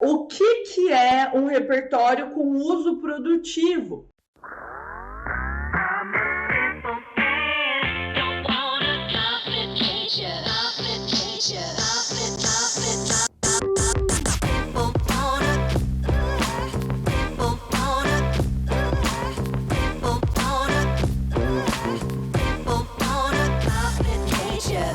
O que é um repertório com uso produtivo?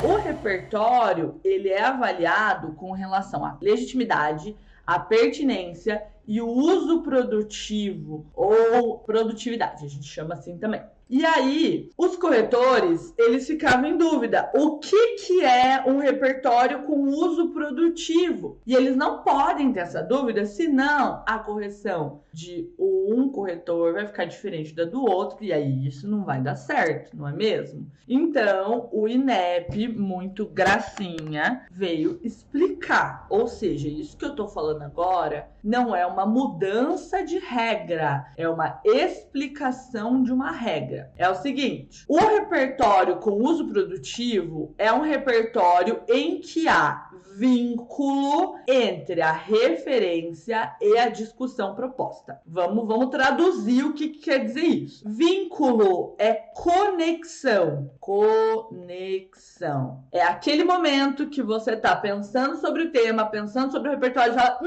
O repertório, ele é avaliado com relação à legitimidade, à pertinência e o uso produtivo ou produtividade, a gente chama assim também. E aí, os corretores, eles ficavam em dúvida, o que é um repertório com uso produtivo? E eles não podem ter essa dúvida, senão a correção de um corretor vai ficar diferente da do outro, e aí isso não vai dar certo, não é mesmo? Então, o INEP, muito gracinha, veio explicar, ou seja, isso que eu tô falando agora não é uma mudança de regra, é uma explicação de uma regra. É o seguinte, o repertório com uso produtivo é um repertório em que há vínculo entre a referência e a discussão proposta. Vamos traduzir o que quer dizer isso. Vínculo é conexão. Conexão. É aquele momento que você está pensando sobre o tema, pensando sobre o repertório e fala,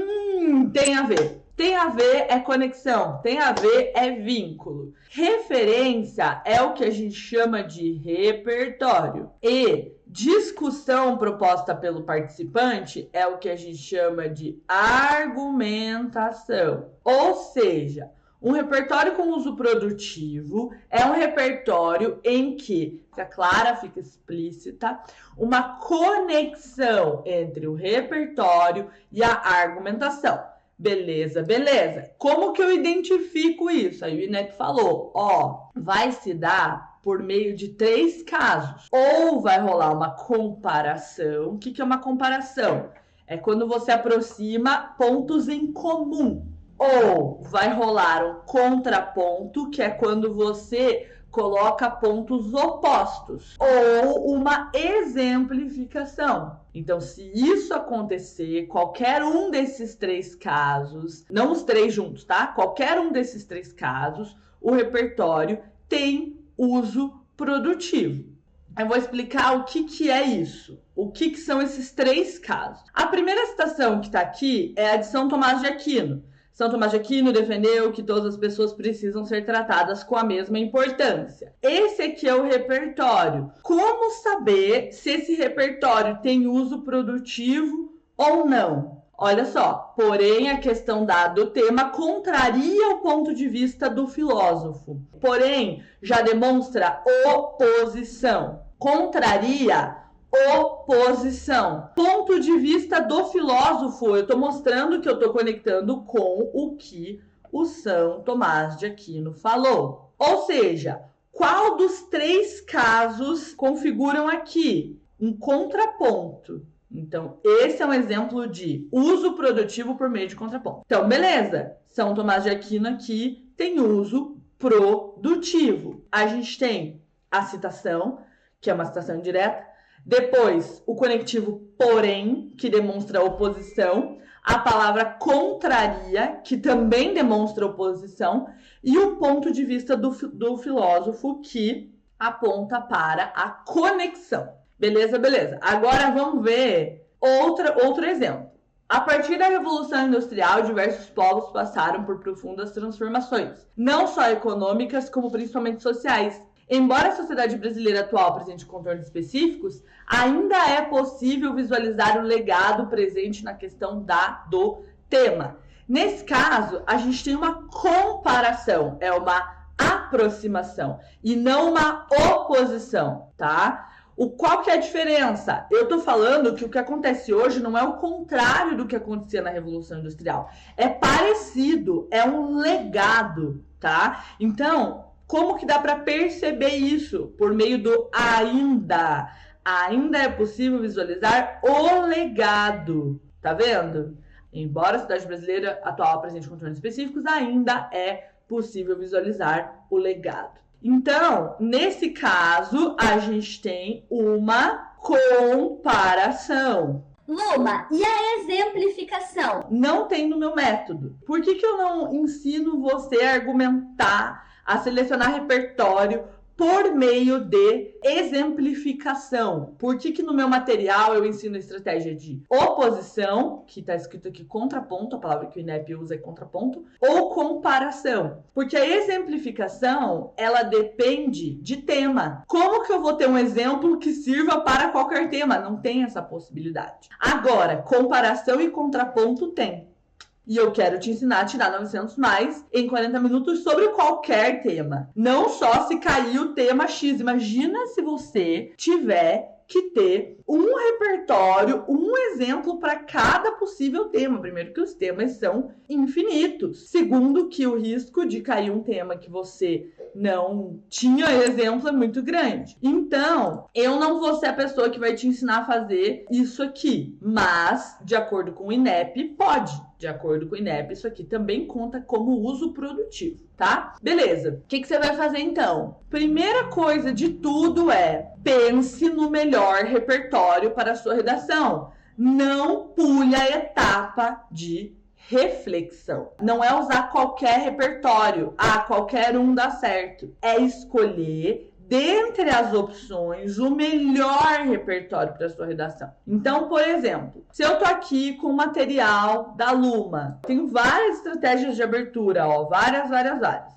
tem a ver. Tem a ver é conexão, tem a ver é vínculo. Referência é o que a gente chama de repertório. E discussão proposta pelo participante é o que a gente chama de argumentação. Ou seja, um repertório com uso produtivo é um repertório em que fica clara, fica explícita, uma conexão entre o repertório e a argumentação. Beleza. Como que eu identifico isso? Aí o INEP falou, vai se dar por meio de 3 casos. Ou vai rolar uma comparação. O que é uma comparação? É quando você aproxima pontos em comum. Ou vai rolar um contraponto, que é quando você coloca pontos opostos, ou uma exemplificação. Então, se isso acontecer, qualquer um desses 3 casos, não os 3 juntos, tá? Qualquer um desses 3 casos, o repertório tem uso produtivo. Eu vou explicar o que é isso. O que são esses 3 casos. A primeira citação que está aqui é a de São Tomás de Aquino. São Tomás de Aquino defendeu que todas as pessoas precisam ser tratadas com a mesma importância. Esse aqui é o repertório. Como saber se esse repertório tem uso produtivo ou não? Olha só, porém a questão dada do tema contraria o ponto de vista do filósofo. Porém, já demonstra oposição. Contraria oposição. Ponto de vista do filósofo, eu estou mostrando que eu estou conectando com o que o São Tomás de Aquino falou. Ou seja, qual dos 3 casos configuram aqui um contraponto? Então, esse é um exemplo de uso produtivo por meio de contraponto. Então, beleza. São Tomás de Aquino aqui tem uso produtivo. A gente tem a citação, que é uma citação indireta. Depois, o conectivo porém, que demonstra oposição. A palavra contraria, que também demonstra oposição. E o ponto de vista do filósofo, que aponta para a conexão. Beleza. Agora vamos ver outro exemplo. A partir da Revolução Industrial, diversos povos passaram por profundas transformações, não só econômicas, como principalmente sociais. Embora a sociedade brasileira atual apresente contornos específicos, ainda é possível visualizar o legado presente na questão do tema. Nesse caso, a gente tem uma comparação, é uma aproximação e não uma oposição, tá? Qual que é a diferença? Eu tô falando que o que acontece hoje não é o contrário do que acontecia na Revolução Industrial. É parecido, é um legado, tá? Então, como que dá para perceber isso? Por meio do ainda. Ainda é possível visualizar o legado. Tá vendo? Embora a sociedade brasileira atual apresente contornos específicos, ainda é possível visualizar o legado. Então, nesse caso, a gente tem uma comparação. Luma, e a exemplificação? Não tem no meu método. Por que eu não ensino você a argumentar, a selecionar repertório por meio de exemplificação? Por que no meu material eu ensino a estratégia de oposição, que está escrito aqui contraponto, a palavra que o INEP usa é contraponto, ou comparação? Porque a exemplificação, ela depende de tema. Como que eu vou ter um exemplo que sirva para qualquer tema? Não tem essa possibilidade. Agora, comparação e contraponto tem. E eu quero te ensinar a tirar 900 mais em 40 minutos sobre qualquer tema. Não só se cair o tema X. Imagina se você tiver que ter um repertório, um exemplo para cada possível tema. Primeiro, que os temas são infinitos. Segundo, que o risco de cair um tema que você não tinha exemplo é muito grande. Então, eu não vou ser a pessoa que vai te ensinar a fazer isso aqui. Mas, de acordo com o INEP, pode. De acordo com o INEP, isso aqui também conta como uso produtivo, tá? Beleza. O que você vai fazer então? Primeira coisa de tudo é pense no melhor repertório para a sua redação. Não pule a etapa de reflexão. Não é usar qualquer repertório. Qualquer um dá certo. É escolher dentre as opções o melhor repertório para sua redação. Então, por exemplo, se eu tô aqui com o material da Luma, tenho várias estratégias de abertura, várias,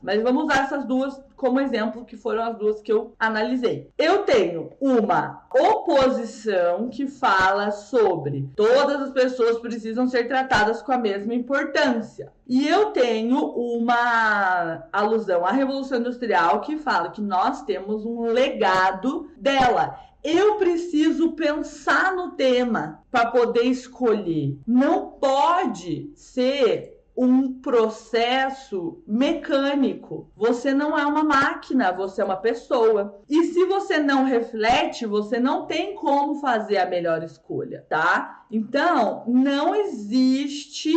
mas vamos usar essas duas como exemplo, que foram as duas que eu analisei. Eu tenho uma oposição que fala sobre todas as pessoas precisam ser tratadas com a mesma importância. E eu tenho uma alusão à Revolução Industrial que fala que nós temos um legado dela. Eu preciso pensar no tema para poder escolher. Não pode ser um processo mecânico. Você não é uma máquina, você é uma pessoa. E se você não reflete, você não tem como fazer a melhor escolha, tá? Então, não existe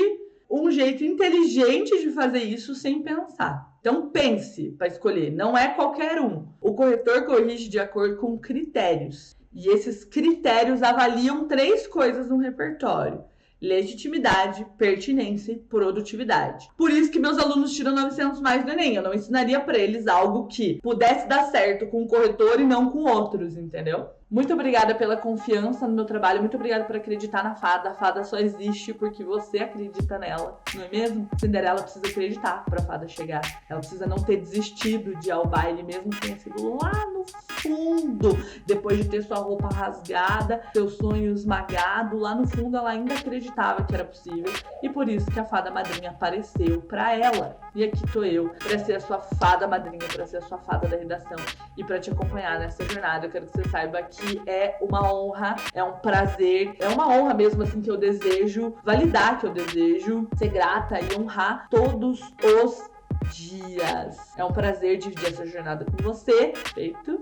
um jeito inteligente de fazer isso sem pensar. Então pense para escolher, não é qualquer um. O corretor corrige de acordo com critérios. E esses critérios avaliam 3 coisas no repertório: legitimidade, pertinência e produtividade. Por isso que meus alunos tiram 900 mais do Enem. Eu não ensinaria para eles algo que pudesse dar certo com o corretor e não com outros, entendeu? Muito obrigada pela confiança no meu trabalho, muito obrigada por acreditar na fada. A fada só existe porque você acredita nela, não é mesmo? Cinderela precisa acreditar para a fada chegar. Ela precisa não ter desistido de ir ao baile, mesmo que tenha sido lá no fundo, depois de ter sua roupa rasgada, seu sonho esmagado, lá no fundo ela ainda acreditava que era possível. E por isso que a fada madrinha apareceu para ela. E aqui tô eu, para ser a sua fada madrinha, para ser a sua fada da redação e para te acompanhar nessa jornada. Eu quero que você saiba que é uma honra, é um prazer, é uma honra mesmo assim que eu desejo validar, que eu desejo ser grata e honrar todos os dias. É um prazer dividir essa jornada com você. Feito?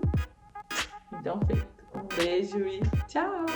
Então feito. Um beijo e tchau!